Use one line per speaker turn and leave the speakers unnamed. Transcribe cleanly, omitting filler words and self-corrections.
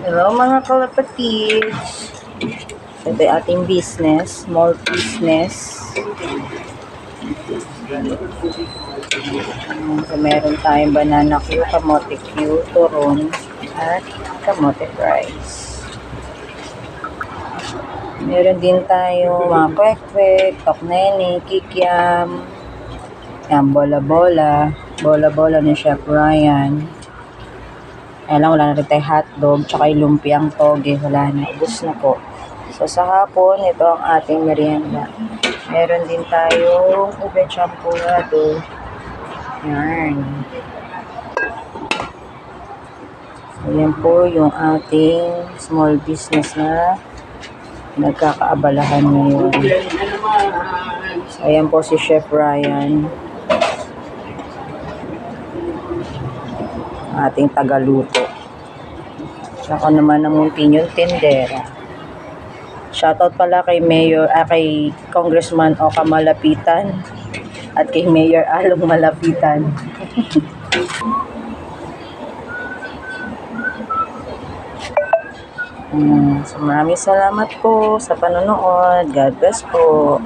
Hello mga kalapatids. Ito yung ating business, small business. So, meron tayong banana Q, kamote Q, turon, at kamote rice. Meron din tayo mga kwek-kwek, tokneni, kikiam, yan, bola-bola. Bola-bola ni Chef Ryan. Kaya lang, wala na rin tayo hotdog, tsaka yung lumpiang toge, wala na, ubos na po. So, sa hapon, ito ang ating merienda. Meron din tayo ube champurado. Yan. So, yan po yung ating small business na nagkakaabalahan ngayon. So, ayan po si Chef Ryan. Ating tagaluto. Ako naman ang muntin yung tindera. Shoutout pala kay kay Congressman Oka Malapitan at kay Mayor Along Malapitan. So maraming salamat po sa panonood. God bless po.